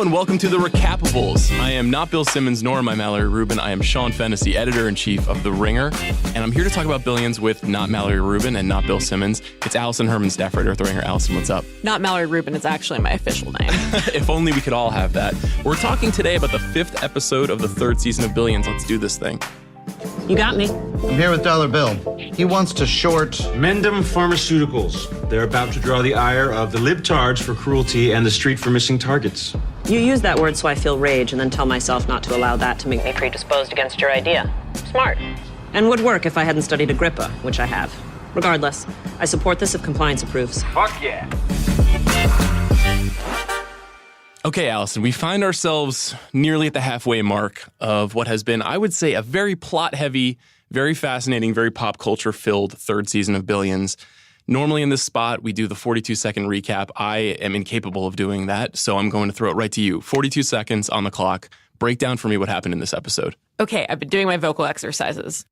Hello and welcome to the Recappables. I am not Bill Simmons, nor am I Mallory Rubin. I am Sean Fennessy, editor-in-chief of The Ringer, and I'm here to talk about Billions with not Mallory Rubin and not Bill Simmons. It's Allison Herman, staff writer at The Ringer. Allison, what's up? Not Mallory Rubin is actually my official name. If only we could all have that. We're talking today about the 5th episode of the 3rd season of Billions. Let's do this thing. You got me. I'm here with Dollar Bill. He wants to short Mendham Pharmaceuticals. They're about to draw the ire of the libtards for cruelty and the street for missing targets. You use that word so I feel rage and then tell myself not to allow that to make me predisposed against your idea. Smart. And would work if I hadn't studied Agrippa, which I have. Regardless, I support this if compliance approves. Fuck yeah. Okay, Allison, we find ourselves nearly at the halfway mark of what has been, I would say, a very plot-heavy, very fascinating, very pop culture-filled 3rd season of Billions. Normally in this spot, we do the 42-second recap. I am incapable of doing that, so I'm going to throw it right to you. 42 seconds on the clock. Break down for me what happened in this episode. Okay, I've been doing my vocal exercises.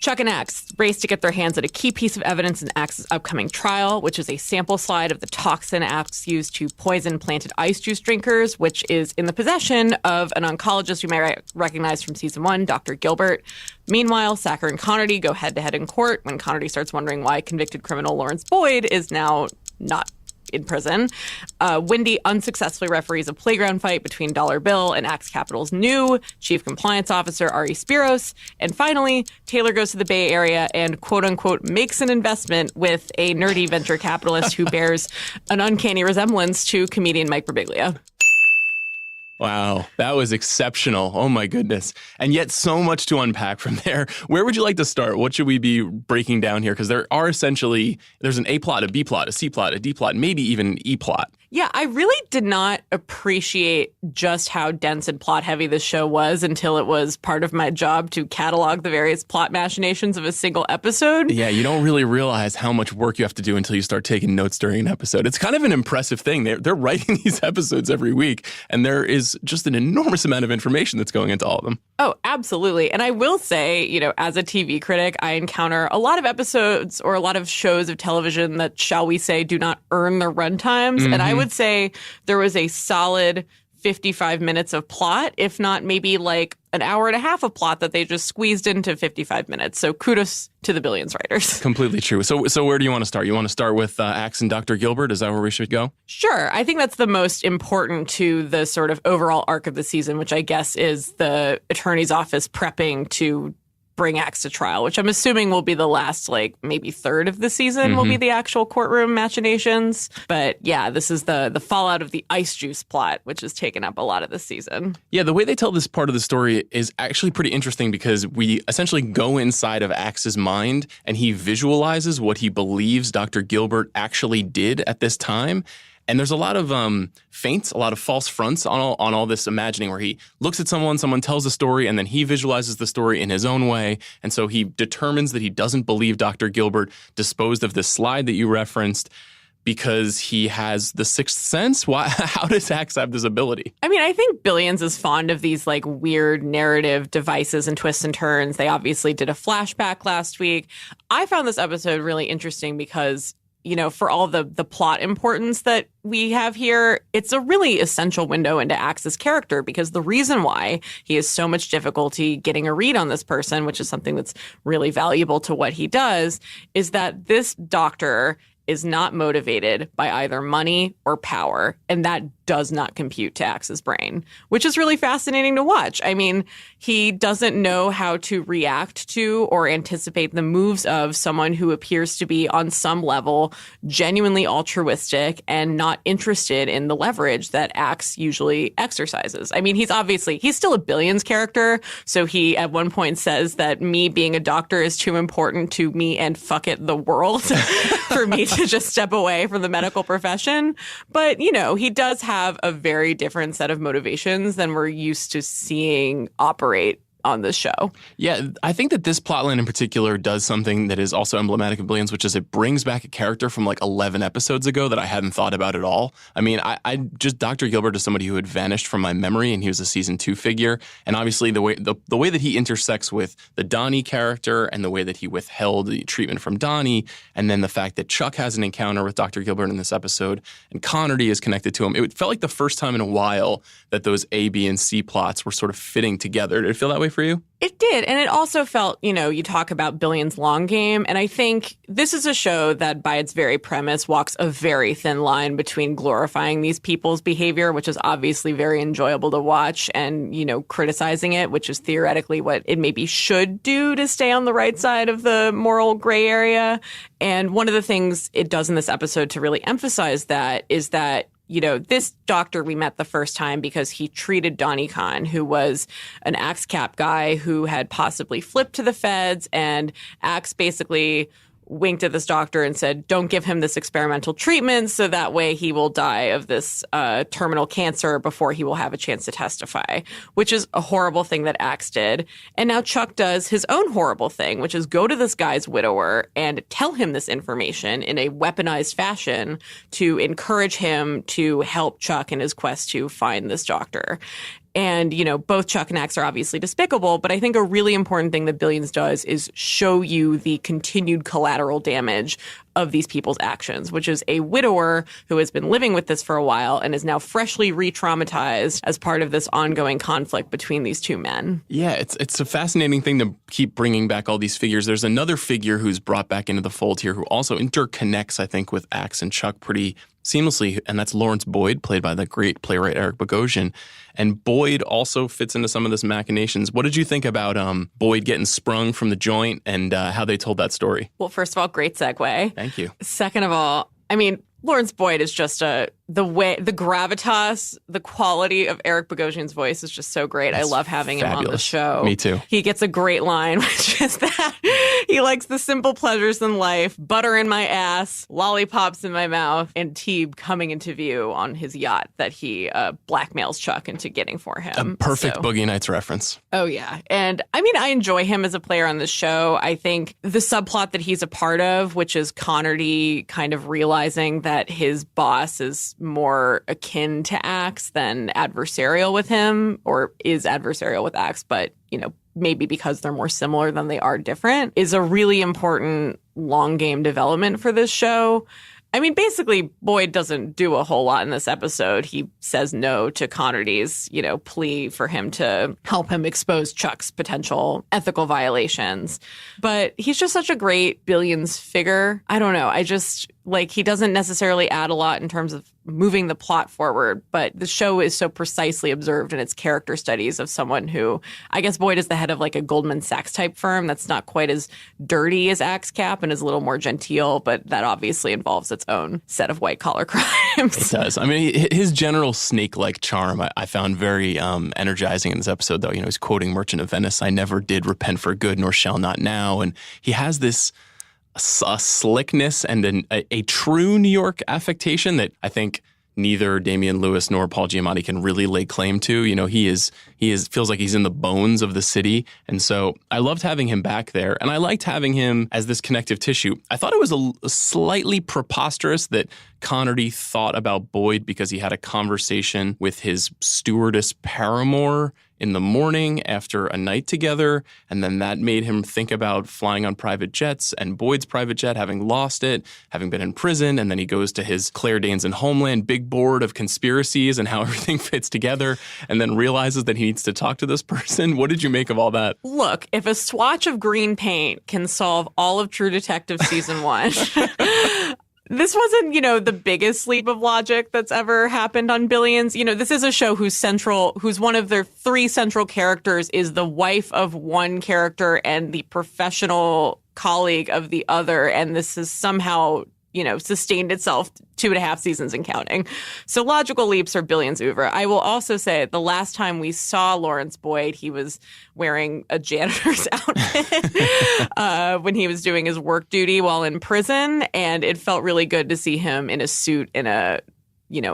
Chuck and Axe race to get their hands at a key piece of evidence in Axe's upcoming trial, which is a sample slide of the toxin Axe used to poison planted ice juice drinkers, which is in the possession of an oncologist you may recognize from season 1, Dr. Gilbert. Meanwhile, Sacker and Connerty go head-to-head in court when Connerty starts wondering why convicted criminal Lawrence Boyd is now not in prison. Wendy unsuccessfully referees a playground fight between Dollar Bill and Axe Capital's new chief compliance officer, Ari Spiros. And finally, Taylor goes to the Bay Area and quote-unquote makes an investment with a nerdy venture capitalist who bears an uncanny resemblance to comedian Mike Birbiglia. Wow, that was exceptional. Oh my goodness. And yet so much to unpack from there. Where would you like to start? What should we be breaking down here? Because there are essentially, there's an A plot, a B plot, a C plot, a D plot, maybe even an E plot. Yeah, I really did not appreciate just how dense and plot heavy this show was until it was part of my job to catalog the various plot machinations of a single episode. Yeah, you don't really realize how much work you have to do until you start taking notes during an episode. It's kind of an impressive thing. They're writing these episodes every week, and there is just an enormous amount of information that's going into all of them. Oh, absolutely. And I will say, you know, as a TV critic, I encounter a lot of episodes or a lot of shows of television that, shall we say, do not earn their runtimes. Mm-hmm. And I would say there was a solid 55 minutes of plot, if not maybe like an hour and a half of plot that they just squeezed into 55 minutes. So kudos to the Billions writers. Completely true. So where do you want to start? You want to start with Axe and Dr. Gilbert? Is that where we should go? Sure. I think that's the most important to the sort of overall arc of the season, which I guess is the attorney's office prepping to bring Axe to trial, which I'm assuming will be the last, like, maybe third of the season will be the actual courtroom machinations. But yeah, this is the fallout of the ice juice plot, which has taken up a lot of the season. Yeah, the way they tell this part of the story is actually pretty interesting because we essentially go inside of Axe's mind and he visualizes what he believes Dr. Gilbert actually did at this time. And there's a lot of feints, a lot of false fronts on all this imagining where he looks at someone tells a story, and then he visualizes the story in his own way. And so he determines that he doesn't believe Dr. Gilbert disposed of this slide that you referenced because he has the sixth sense. Why? How does Axe have this ability? I mean, I think Billions is fond of these like weird narrative devices and twists and turns. They obviously did a flashback last week. I found this episode really interesting because, you know, for all the plot importance that we have here, it's a really essential window into Axe's character because the reason why he has so much difficulty getting a read on this person, which is something that's really valuable to what he does, is that this doctor is not motivated by either money or power, and that does not compute to Axe's brain, which is really fascinating to watch. I mean, he doesn't know how to react to or anticipate the moves of someone who appears to be on some level genuinely altruistic and not interested in the leverage that Axe usually exercises. I mean, he's still a Billions character, so he at one point says that me being a doctor is too important to me and fuck it, the world, for me to just step away from the medical profession. But, you know, he does have a very different set of motivations than we're used to seeing operate on this show. Yeah, I think that this plotline in particular does something that is also emblematic of Billions, which is it brings back a character from like 11 episodes ago that I hadn't thought about at all. I mean, I just Dr. Gilbert is somebody who had vanished from my memory, and he was a season 2 figure. And obviously the way that he intersects with the Donnie character and the way that he withheld the treatment from Donnie, and then the fact that Chuck has an encounter with Dr. Gilbert in this episode and Connerty is connected to him. It felt like the first time in a while that those A, B, and C plots were sort of fitting together. Did it feel that way for you? It did. And it also felt, you talk about Billions long game. And I think this is a show that by its very premise walks a very thin line between glorifying these people's behavior, which is obviously very enjoyable to watch, and, criticizing it, which is theoretically what it maybe should do to stay on the right side of the moral gray area. And one of the things it does in this episode to really emphasize that is that this doctor we met the first time because he treated Donnie Khan, who was an Axe Cap guy who had possibly flipped to the feds, and Axe basically winked at this doctor and said, don't give him this experimental treatment so that way he will die of this terminal cancer before he will have a chance to testify, which is a horrible thing that Axe did. And now Chuck does his own horrible thing, which is go to this guy's widower and tell him this information in a weaponized fashion to encourage him to help Chuck in his quest to find this doctor. And, both Chuck and Axe are obviously despicable, but I think a really important thing that Billions does is show you the continued collateral damage of these people's actions, which is a widower who has been living with this for a while and is now freshly re-traumatized as part of this ongoing conflict between these two men. Yeah, it's a fascinating thing to keep bringing back all these figures. There's another figure who's brought back into the fold here who also interconnects, I think, with Axe and Chuck pretty seamlessly, and that's Lawrence Boyd, played by the great playwright Eric Bogosian. And Boyd also fits into some of this machinations. What did you think about Boyd getting sprung from the joint and how they told that story? Well, first of all, great segue. Thank you. Second of all, I mean, Lawrence Boyd is just the gravitas, the quality of Eric Bogosian's voice is just so great. That's I love having him on the show. Me too. He gets a great line, which is that he likes the simple pleasures in life, butter in my ass, lollipops in my mouth, and Teeb coming into view on his yacht that he blackmails Chuck into getting for him. A perfect Boogie Nights reference. Oh, yeah. And I mean, I enjoy him as a player on the show. I think the subplot that he's a part of, which is Connerty kind of realizing that his boss is more akin to Axe than adversarial with him, or is adversarial with Axe, but, maybe because they're more similar than they are different, is a really important long game development for this show. I mean, basically, Boyd doesn't do a whole lot in this episode. He says no to Connerty's, plea for him to help him expose Chuck's potential ethical violations. But he's just such a great Billions figure. I don't know. He doesn't necessarily add a lot in terms of moving the plot forward, but the show is so precisely observed in its character studies of someone who, I guess Boyd is the head of like a Goldman Sachs type firm that's not quite as dirty as Axe Cap and is a little more genteel, but that obviously involves its own set of white collar crimes. It does. I mean, his general snake-like charm I found very energizing in this episode, though. He's quoting Merchant of Venice, I never did repent for good, nor shall not now. And he has this a slickness and a true New York affectation that I think neither Damian Lewis nor Paul Giamatti can really lay claim to. He feels like he's in the bones of the city. And so I loved having him back there. And I liked having him as this connective tissue. I thought it was a slightly preposterous that Connerty thought about Boyd because he had a conversation with his stewardess paramour in the morning after a night together, and then that made him think about flying on private jets and Boyd's private jet, having lost it, having been in prison, and then he goes to his Claire Danes and Homeland big board of conspiracies and how everything fits together, and then realizes that he needs to talk to this person. What did you make of all that? Look, if a swatch of green paint can solve all of True Detective Season 1... This wasn't, the biggest leap of logic that's ever happened on Billions. This is a show whose one of their 3 central characters is the wife of one character and the professional colleague of the other. And this has somehow, sustained itself 2.5 seasons and counting. So logical leaps are Billions oeuvre. I will also say the last time we saw Lawrence Boyd, he was wearing a janitor's outfit when he was doing his work duty while in prison. And it felt really good to see him in a suit in a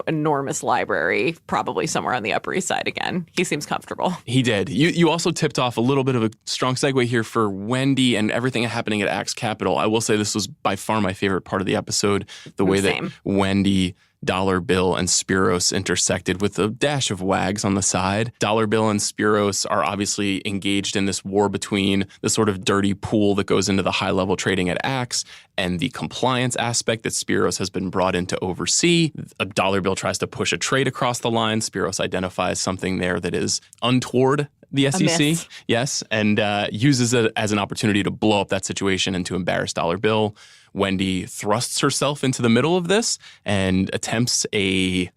enormous library, probably somewhere on the Upper East Side again. He seems comfortable. He did. You also tipped off a little bit of a strong segue here for Wendy and everything happening at Axe Capital. I will say this was by far my favorite part of the episode, the way that Wendy, Dollar Bill, and Spiros intersected with a dash of Wags on the side. Dollar Bill and Spiros are obviously engaged in this war between the sort of dirty pool that goes into the high-level trading at Axe and the compliance aspect that Spiros has been brought in to oversee. A Dollar Bill tries to push a trade across the line. Spiros identifies something there that is untoward the SEC. Yes, and uses it as an opportunity to blow up that situation and to embarrass Dollar Bill. Wendy thrusts herself into the middle of this and attempts an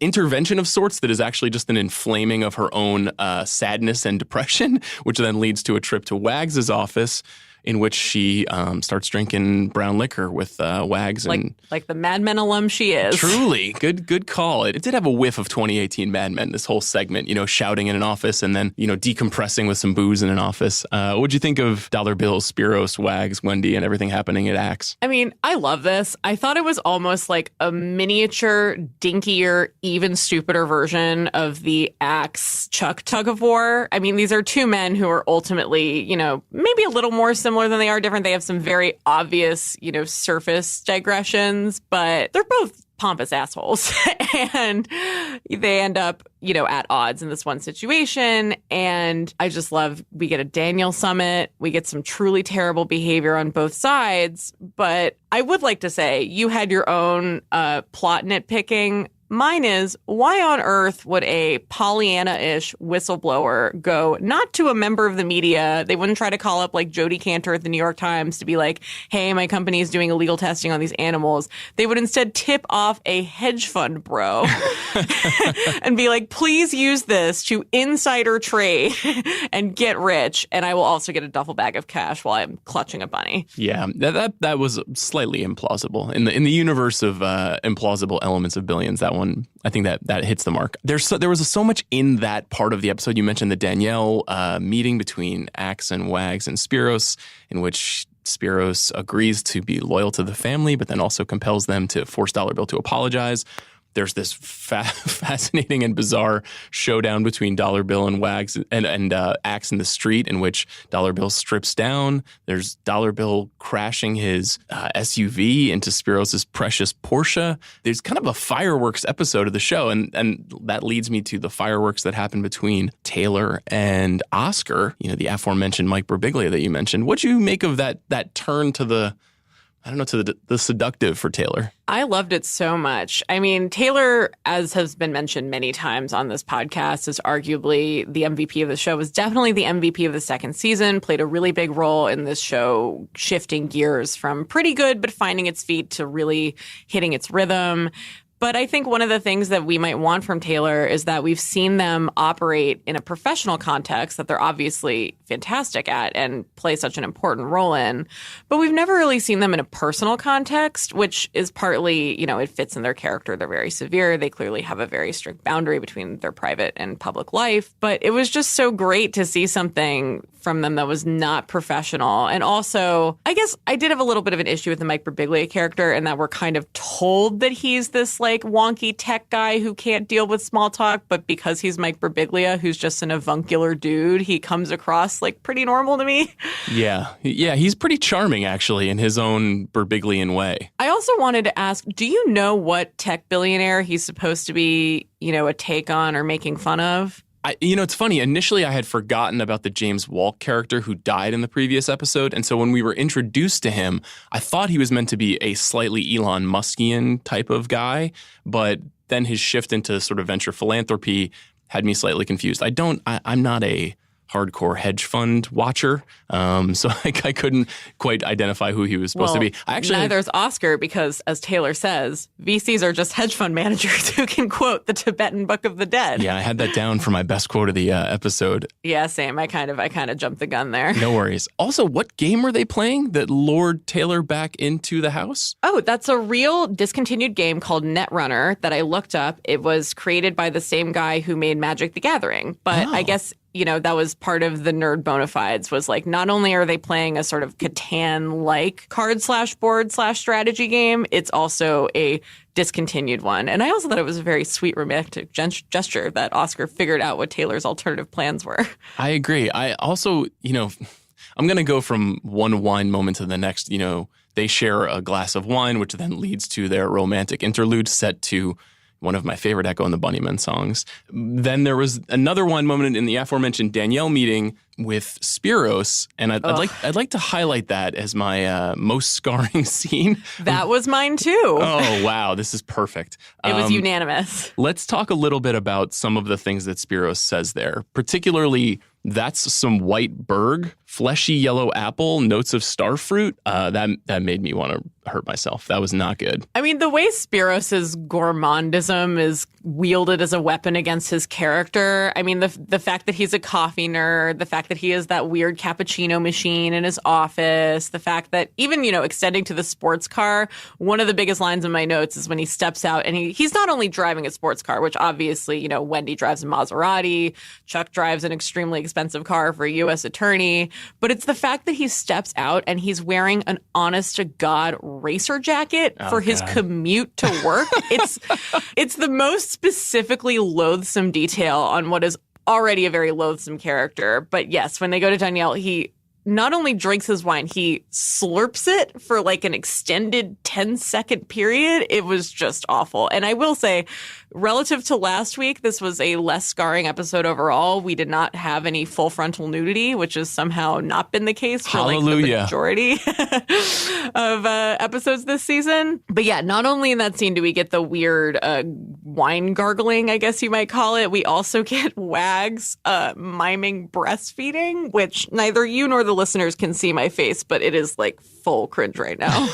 intervention of sorts that is actually just an inflaming of her own sadness and depression, which then leads to a trip to Wags' office, in which she starts drinking brown liquor with Wags. Like the Mad Men alum she is. Truly. Good call. It did have a whiff of 2018 Mad Men, this whole segment, shouting in an office and then, decompressing with some booze in an office. What'd you think of Dollar Bill, Spiros, Wags, Wendy, and everything happening at Axe? I mean, I love this. I thought it was almost like a miniature, dinkier, even stupider version of the Axe Chuck tug of war. I mean, these are two men who are ultimately, maybe a little more similar than they are different. They have some very obvious, surface digressions, but they're both pompous assholes. And they end up, at odds in this one situation. And I just love, we get a Daniel summit. We get some truly terrible behavior on both sides. But I would like to say you had your own plot nitpicking. Mine is, why on earth would a Pollyanna-ish whistleblower go not to a member of the media? They wouldn't try to call up like Jodi Kantor at the New York Times to be like, hey, my company is doing illegal testing on these animals. They would instead tip off a hedge fund bro and be like, please use this to insider trade and get rich. And I will also get a duffel bag of cash while I'm clutching a bunny. Yeah, that was slightly implausible. In the universe of implausible elements of Billions, that one, I think that hits the mark. There was so much in that part of the episode. You mentioned the Danielle meeting between Axe and Wags and Spiros, in which Spiros agrees to be loyal to the family, but then also compels them to force Dollar Bill to apologize. There's this fascinating and bizarre showdown between Dollar Bill and Wags and Axe in the street, in which Dollar Bill strips down. There's Dollar Bill crashing his SUV into Spiros' precious Porsche. There's kind of a fireworks episode of the show, and that leads me to the fireworks that happen between Taylor and Oscar. The aforementioned Mike Birbiglia that you mentioned. What'd you make of that turn to the seductive for Taylor? I loved it so much. I mean, Taylor, as has been mentioned many times on this podcast, is arguably the MVP of the show, was definitely the MVP of the second season, played a really big role in this show, shifting gears from pretty good but finding its feet to really hitting its rhythm. But I think one of the things that we might want from Taylor is that we've seen them operate in a professional context that they're obviously fantastic at and play such an important role in. But we've never really seen them in a personal context, which is partly, it fits in their character. They're very severe. They clearly have a very strict boundary between their private and public life. But it was just so great to see something from them that was not professional. And also, I guess I did have a little bit of an issue with the Mike Birbiglia character, and that we're kind of told that he's this wonky tech guy who can't deal with small talk, but because he's Mike Birbiglia, who's just an avuncular dude, he comes across pretty normal to me. Yeah, he's pretty charming actually in his own Birbiglian way. I also wanted to ask, do you know what tech billionaire he's supposed to be, a take on or making fun of? It's funny. Initially, I had forgotten about the James Walk character who died in the previous episode. And so when we were introduced to him, I thought he was meant to be a slightly Elon Muskian type of guy. But then his shift into sort of venture philanthropy had me slightly confused. I'm not a hardcore hedge fund watcher, so I couldn't quite identify who he was supposed to be. Neither is Oscar, because as Taylor says, VCs are just hedge fund managers who can quote the Tibetan Book of the Dead. Yeah, I had that down for my best quote of the episode. Yeah, same. I kind of jumped the gun there. No worries. Also, what game were they playing that lured Taylor back into the house? Oh, that's a real discontinued game called Netrunner that I looked up. It was created by the same guy who made Magic the Gathering, but I guess that was part of the nerd bona fides, was like, not only are they playing a sort of Catan-like card/board/strategy game, it's also a discontinued one. And I also thought it was a very sweet romantic gesture that Oscar figured out what Taylor's alternative plans were. I agree. I also, I'm going to go from one wine moment to the next. They share a glass of wine, which then leads to their romantic interlude set to one of my favorite Echo and the Bunnymen songs. Then there was another wine moment in the aforementioned Danielle meeting with Spiros, and I'd like to highlight that as my most scarring scene. That was mine too. Oh, wow. This is perfect. It was unanimous. Let's talk a little bit about some of the things that Spiros says there, particularly that's some white berg, fleshy yellow apple, notes of starfruit. That made me want to hurt myself. That was not good. I mean, the way Spiros' gourmandism is wielded as a weapon against his character. I mean, the fact that he's a coffee nerd, the fact that he has that weird cappuccino machine in his office, the fact that even, extending to the sports car, one of the biggest lines in my notes is when he steps out and he's not only driving a sports car, which obviously, Wendy drives a Maserati, Chuck drives an extremely expensive car for a U.S. attorney, but it's the fact that he steps out and he's wearing an honest to God racer jacket for his commute to work. It's the most specifically loathsome detail on what is already a very loathsome character. But yes, when they go to Danielle, he not only drinks his wine, he slurps it for like an extended 10-second period. It was just awful. And I will say, relative to last week, this was a less scarring episode overall. We did not have any full frontal nudity, which has somehow not been the case for like the majority of episodes this season. But yeah, not only in that scene do we get the weird wine gargling, I guess you might call it, we also get Wags miming breastfeeding, which neither you nor the listeners can see my face, but it is like full cringe right now.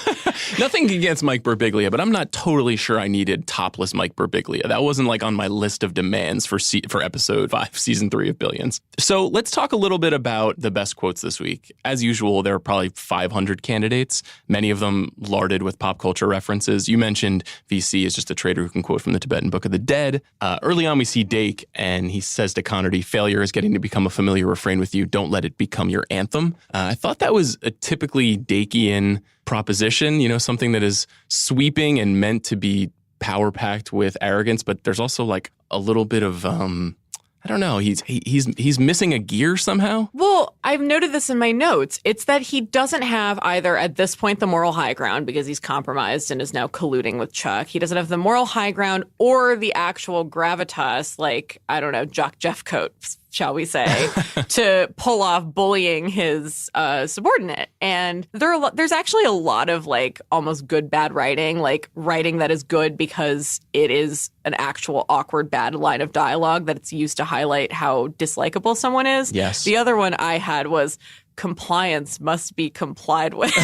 Nothing against Mike Birbiglia, but I'm not totally sure I needed topless Mike Birbiglia. That wasn't like on my list of demands for episode 5, season 3 of Billions. So let's talk a little bit about the best quotes this week. As usual, there are probably 500 candidates, many of them larded with pop culture references. You mentioned VC is just a traitor who can quote from the Tibetan Book of the Dead. Early on, we see Dake, and he says to Connerty, failure is getting to become a familiar refrain with you. Don't let it become your anthem. I thought that was a typically Dakean proposition, something that is sweeping and meant to be power-packed with arrogance, but there's also like a little bit of I don't know. He's missing a gear somehow. Well, I've noted this in my notes. It's that he doesn't have either at this point the moral high ground because he's compromised and is now colluding with Chuck. He doesn't have the moral high ground or the actual gravitas, like, I don't know, Jock Jeffcoat, shall we say, to pull off bullying his subordinate. And there's actually a lot of like almost good bad writing, like writing that is good because it is an actual awkward bad line of dialogue that it's used to highlight how dislikable someone is. Yes. The other one I had was compliance must be complied with.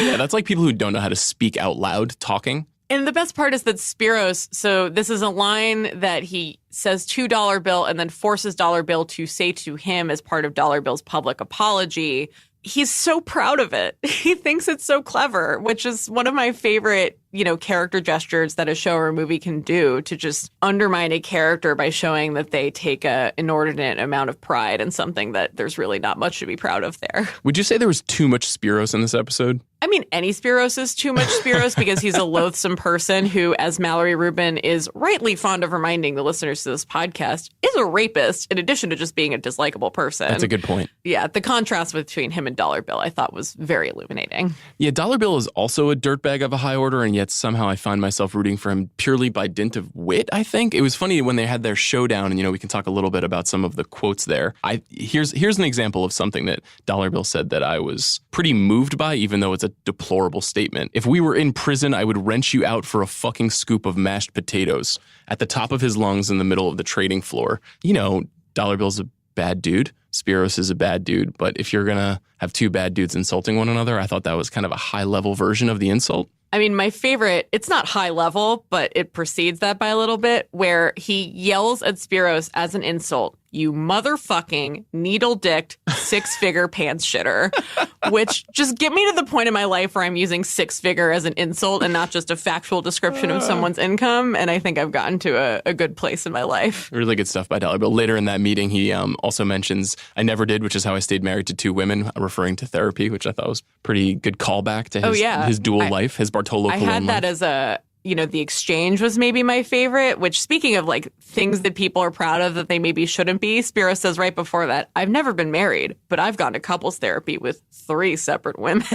Yeah, that's like people who don't know how to speak out loud talking. And the best part is that Spiros, so this is a line that he says to Dollar Bill and then forces Dollar Bill to say to him as part of Dollar Bill's public apology. He's so proud of it. He thinks it's so clever, which is one of my favorite, character gestures that a show or a movie can do to just undermine a character by showing that they take an inordinate amount of pride in something that there's really not much to be proud of there. Would you say there was too much Spiros in this episode? I mean, any Spiros is too much Spiros because he's a loathsome person who, as Mallory Rubin is rightly fond of reminding the listeners to this podcast, is a rapist in addition to just being a dislikable person. That's a good point. Yeah, the contrast between him and Dollar Bill I thought was very illuminating. Yeah, Dollar Bill is also a dirtbag of a high order, and yet somehow I find myself rooting for him purely by dint of wit, I think. It was funny when they had their showdown, and, we can talk a little bit about some of the quotes there. Here's an example of something that Dollar Bill said that I was pretty moved by, even though it's a deplorable statement. If we were in prison, I would wrench you out for a fucking scoop of mashed potatoes at the top of his lungs in the middle of the trading floor. Dollar Bill's a bad dude. Spiros is a bad dude. But if you're going to have two bad dudes insulting one another, I thought that was kind of a high-level version of the insult. I mean, my favorite, it's not high level, but it precedes that by a little bit, where he yells at Spiros as an insult. you motherfucking needle-dicked six-figure pants shitter, which just get me to the point in my life where I'm using six-figure as an insult and not just a factual description of someone's income. And I think I've gotten to a good place in my life. Really good stuff by Dollar Bill. Later in that meeting, he also mentions, I never did, which is how I stayed married to two women, referring to therapy, which I thought was pretty good callback to his dual life, his Bartolo Colon life. I had that as the exchange was maybe my favorite, which speaking of like things that people are proud of that they maybe shouldn't be, Spiro says right before that, I've never been married, but I've gone to couples therapy with 3 separate women.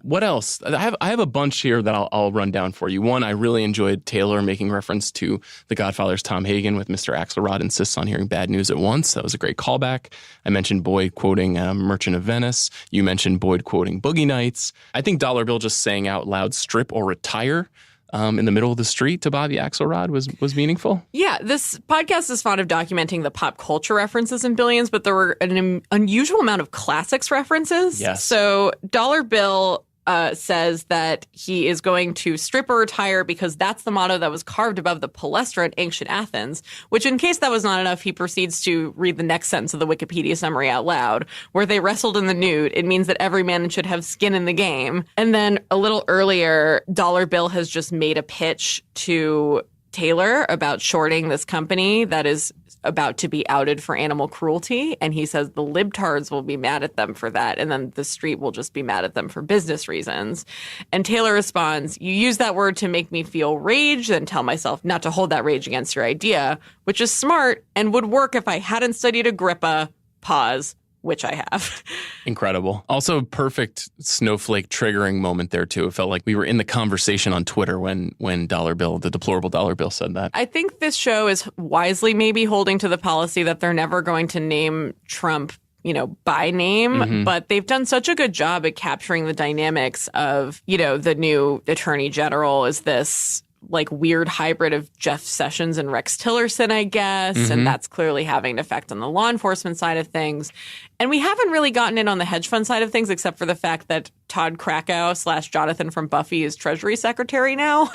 What else? I have a bunch here that I'll run down for you. One, I really enjoyed Taylor making reference to The Godfather's Tom Hagen with Mr. Axelrod insists on hearing bad news at once. That was a great callback. I mentioned Boyd quoting Merchant of Venice. You mentioned Boyd quoting Boogie Nights. I think Dollar Bill just saying out loud, strip or retire, in the middle of the street to Bobby Axelrod was meaningful. Yeah, this podcast is fond of documenting the pop culture references in Billions, but there were an unusual amount of classics references. Yes. So Dollar Bill says that he is going to strip or retire because that's the motto that was carved above the palestra in ancient Athens, which in case that was not enough, he proceeds to read the next sentence of the Wikipedia summary out loud, where they wrestled in the nude. It means that every man should have skin in the game. And then a little earlier, Dollar Bill has just made a pitch to Taylor about shorting this company that is about to be outed for animal cruelty. And he says the libtards will be mad at them for that. And then the street will just be mad at them for business reasons. And Taylor responds, you use that word to make me feel rage, then tell myself not to hold that rage against your idea, which is smart and would work if I hadn't studied Agrippa. Pause. Which I have. Incredible. Also, perfect snowflake triggering moment there, too. It felt like we were in the conversation on Twitter when Dollar Bill, the deplorable Dollar Bill, said that. I think this show is wisely maybe holding to the policy that they're never going to name Trump, by name, but they've done such a good job at capturing the dynamics of, the new attorney general is this like weird hybrid of Jeff Sessions and Rex Tillerson, I guess. And that's clearly having an effect on the law enforcement side of things. And we haven't really gotten in on the hedge fund side of things, except for the fact that Todd Krakow / Jonathan from Buffy is Treasury Secretary now.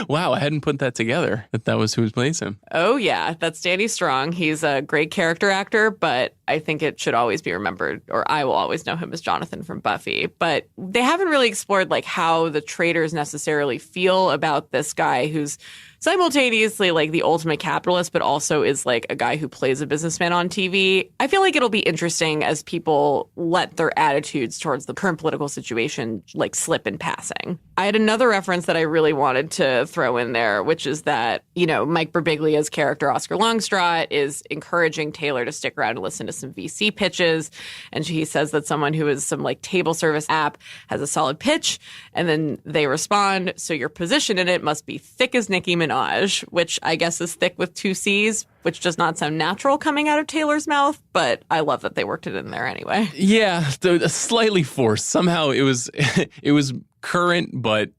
Wow, I hadn't put that together, that was who plays him. Oh, yeah, that's Danny Strong. He's a great character actor, but I think it should always be remembered, or I will always know him as Jonathan from Buffy. But they haven't really explored like how the traders necessarily feel about this guy who's simultaneously like the ultimate capitalist, but also is like a guy who plays a businessman on TV. I feel like it'll be interesting as people let their attitudes towards the current political situation like slip in passing. I had another reference that I really wanted to throw in there, which is that, Mike Birbiglia's character, Oscar Longstraw, is encouraging Taylor to stick around and listen to some VC pitches. And he says that someone who is some like table service app has a solid pitch. And then they respond, so your position in it must be thick as Nicki Minaj, which I guess is thick with 2 C's, which does not sound natural coming out of Taylor's mouth, but I love that they worked it in there anyway. Yeah, slightly forced. Somehow it was current, but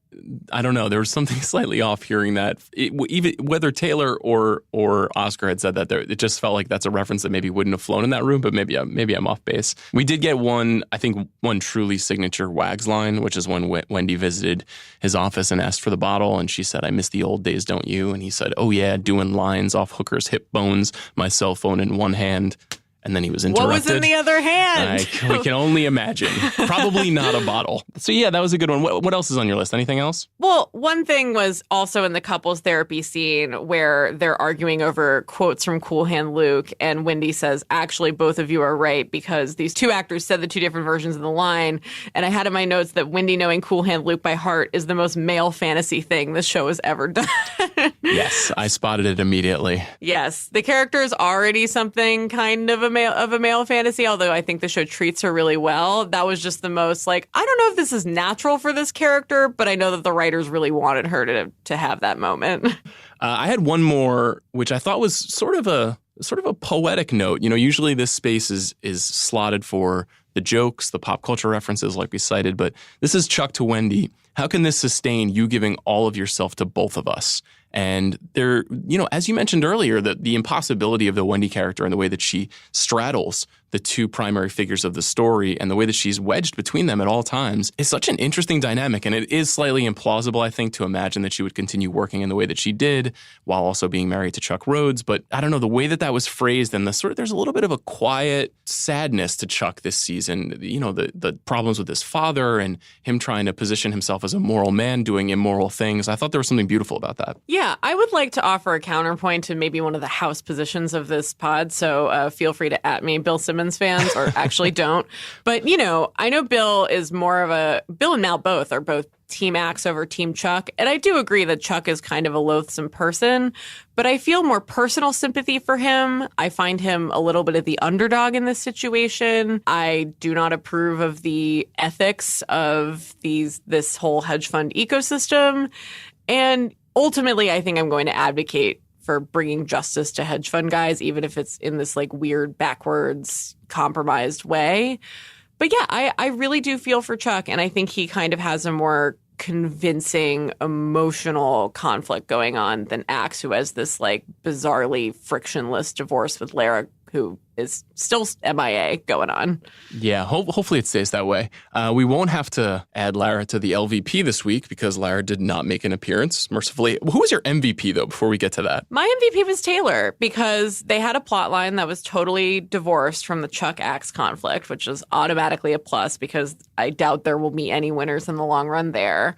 I don't know. There was something slightly off hearing that. Even whether Taylor or Oscar had said that, it just felt like that's a reference that maybe wouldn't have flown in that room. But maybe I'm off base. We did get one truly signature Wags line, which is when Wendy visited his office and asked for the bottle, and she said, "I miss the old days, don't you?" And he said, "Oh yeah, doing lines off hookers' hip bones, my cell phone in one hand." And then he was interrupted. What was in the other hand? We can only imagine. Probably not a bottle. So yeah, that was a good one. What else is on your list? Anything else? Well, one thing was also in the couples therapy scene where they're arguing over quotes from Cool Hand Luke, and Wendy says, actually, both of you are right, because these 2 actors said the 2 different versions of the line. And I had in my notes that Wendy knowing Cool Hand Luke by heart is the most male fantasy thing this show has ever done. Yes, I spotted it immediately. Yes, the character is already something kind of a male fantasy, although I think the show treats her really well. That was just the most like, I don't know if this is natural for this character, but I know that the writers really wanted her to have that moment. I had one more, which I thought was sort of a poetic note. Usually this space is slotted for the jokes, the pop culture references like we cited, but this is Chuck to Wendy. How can this sustain you giving all of yourself to both of us? And there, as you mentioned earlier, the impossibility of the Wendy character and the way that she straddles the two primary figures of the story and the way that she's wedged between them at all times is such an interesting dynamic. And it is slightly implausible, I think, to imagine that she would continue working in the way that she did while also being married to Chuck Rhodes. But I don't know, the way that was phrased and there's a little bit of a quiet sadness to Chuck this season. The problems with his father and him trying to position himself as a moral man doing immoral things. I thought there was something beautiful about that. Yeah, I would like to offer a counterpoint to maybe one of the house positions of this pod. So feel free to @ me, Bill Simmons fans, or actually don't. But, I know Bill and Mal both are both Team Axe over Team Chuck. And I do agree that Chuck is kind of a loathsome person, but I feel more personal sympathy for him. I find him a little bit of the underdog in this situation. I do not approve of the ethics of this whole hedge fund ecosystem. And ultimately, I think I'm going to advocate for bringing justice to hedge fund guys, even if it's in this weird backwards compromised way. But yeah, I really do feel for Chuck, and I think he kind of has a more convincing emotional conflict going on than Axe, who has this bizarrely frictionless divorce with Lara, who is still MIA going on. Yeah, hopefully it stays that way. We won't have to add Lara to the LVP this week because Lara did not make an appearance, mercifully. Who was your MVP, though, before we get to that? My MVP was Taylor, because they had a plot line that was totally divorced from the Chuck-Axe conflict, which is automatically a plus because I doubt there will be any winners in the long run there.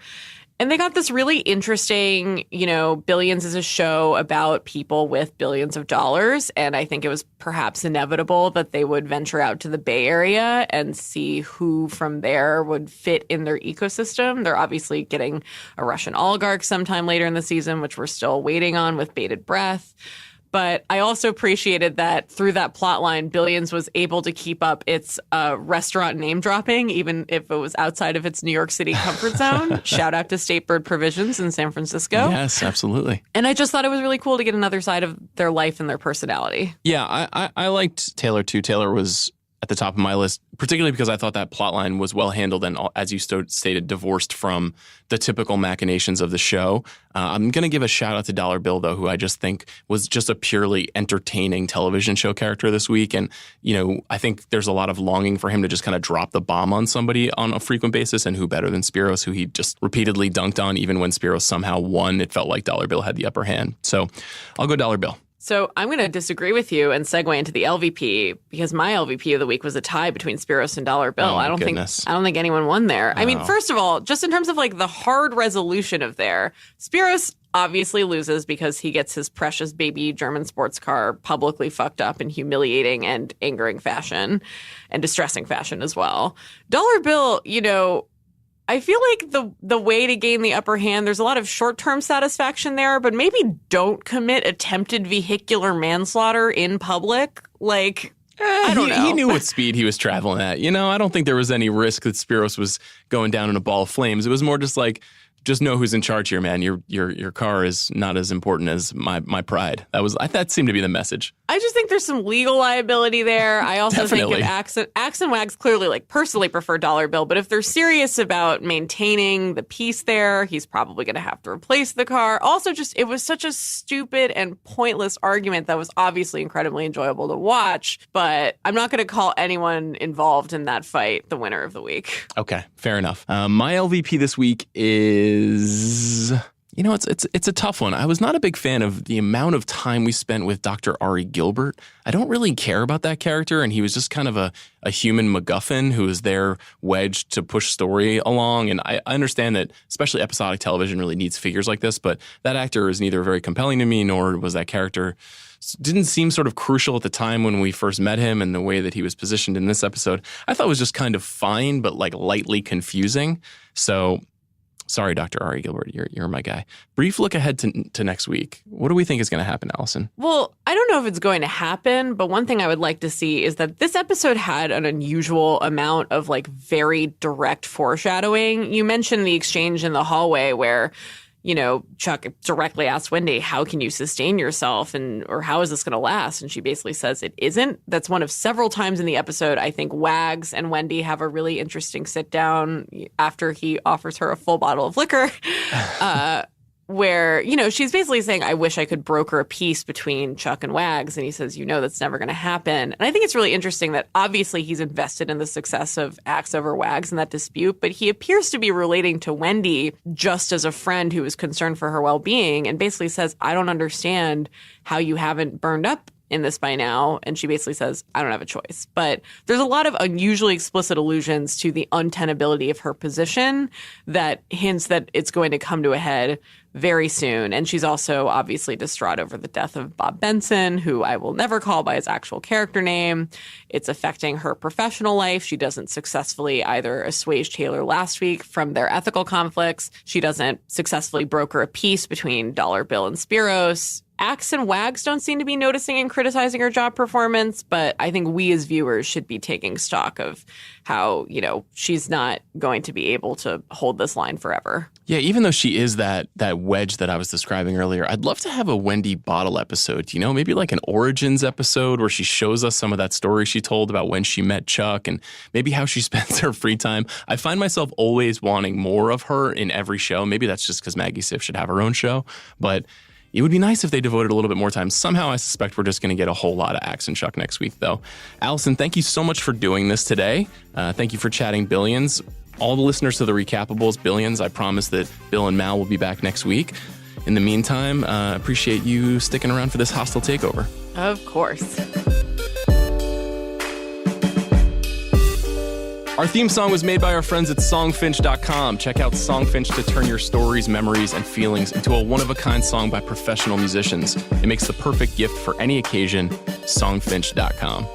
And they got this really interesting, Billions is a show about people with billions of dollars. And I think it was perhaps inevitable that they would venture out to the Bay Area and see who from there would fit in their ecosystem. They're obviously getting a Russian oligarch sometime later in the season, which we're still waiting on with bated breath. But I also appreciated that through that plot line, Billions was able to keep up its restaurant name dropping, even if it was outside of its New York City comfort zone. Shout out to Statebird Provisions in San Francisco. Yes, absolutely. And I just thought it was really cool to get another side of their life and their personality. Yeah, I liked Taylor too. Taylor was at the top of my list, particularly because I thought that plotline was well handled and, as you stated, divorced from the typical machinations of the show. I'm going to give a shout out to Dollar Bill, though, who I just think was just a purely entertaining television show character this week. And, I think there's a lot of longing for him to just kind of drop the bomb on somebody on a frequent basis. And who better than Spiros, who he just repeatedly dunked on, even when Spiros somehow won. It felt like Dollar Bill had the upper hand. So I'll go Dollar Bill. So I'm going to disagree with you and segue into the LVP, because my LVP of the week was a tie between Spiros and Dollar Bill. Oh, I don't think anyone won there. I mean, first of all, just in terms of the hard resolution of there, Spiros obviously loses because he gets his precious baby German sports car publicly fucked up in humiliating and angering fashion and distressing fashion as well. Dollar Bill, I feel like the way to gain the upper hand, there's a lot of short-term satisfaction there, but maybe don't commit attempted vehicular manslaughter in public. I don't know. He knew what speed he was traveling at. I don't think there was any risk that Spiros was going down in a ball of flames. It was more just know who's in charge here, man. Your car is not as important as my pride. That seemed to be the message. I just think there's some legal liability there. I also think that Axe and Wags clearly personally prefer Dollar Bill, but if they're serious about maintaining the peace there, he's probably going to have to replace the car. Also, it was such a stupid and pointless argument that was obviously incredibly enjoyable to watch, but I'm not going to call anyone involved in that fight the winner of the week. Okay, fair enough. My LVP this week is... it's a tough one. I was not a big fan of the amount of time we spent with Dr. Ari Gilbert. I don't really care about that character, and he was just kind of a human MacGuffin who was there wedged to push story along. And I understand that especially episodic television really needs figures like this, but that actor is neither very compelling to me, nor was that character didn't seem sort of crucial at the time when we first met him, and the way that he was positioned in this episode, I thought was just kind of fine, but lightly confusing. So... sorry, Dr. Ari Gilbert, you're my guy. Brief look ahead to next week. What do we think is going to happen, Allison? Well, I don't know if it's going to happen, but one thing I would like to see is that this episode had an unusual amount of very direct foreshadowing. You mentioned the exchange in the hallway where, Chuck directly asked Wendy, how can you sustain yourself or how is this going to last? And she basically says it isn't. That's one of several times in the episode. I think Wags and Wendy have a really interesting sit down after he offers her a full bottle of liquor. where, you know, she's basically saying, I wish I could broker a peace between Chuck and Wags. And he says, you know, that's never going to happen. And I think it's really interesting that obviously he's invested in the success of Axe over Wags in that dispute, but he appears to be relating to Wendy just as a friend who is concerned for her well-being and basically says, I don't understand how you haven't burned up in this by now. And she basically says, I don't have a choice. But there's a lot of unusually explicit allusions to the untenability of her position that hints that it's going to come to a head very soon. And she's also obviously distraught over the death of Bob Benson, who I will never call by his actual character name. It's affecting her professional life. She doesn't successfully either assuage Taylor last week from their ethical conflicts. She doesn't successfully broker a peace between Dollar Bill and Spiros. Axe and Wags don't seem to be noticing and criticizing her job performance, but I think we as viewers should be taking stock of how, you know, she's not going to be able to hold this line forever. Yeah, even though she is that wedge that I was describing earlier, I'd love to have a Wendy Bottle episode, you know, maybe like an Origins episode where she shows us some of that story she told about when she met Chuck and maybe how she spends her free time. I find myself always wanting more of her in every show. Maybe that's just because Maggie Siff should have her own show, but it would be nice if they devoted a little bit more time. Somehow I suspect we're just going to get a whole lot of Axe and Chuck next week, though. Allison, thank you so much for doing this today. Thank you for chatting Billions. All the listeners to the Recappables Billions, I promise that Bill and Mal will be back next week. In the meantime, appreciate you sticking around for this hostile takeover. Of course. Our theme song was made by our friends at songfinch.com. Check out Songfinch to turn your stories, memories, and feelings into a one-of-a-kind song by professional musicians. It makes the perfect gift for any occasion. Songfinch.com.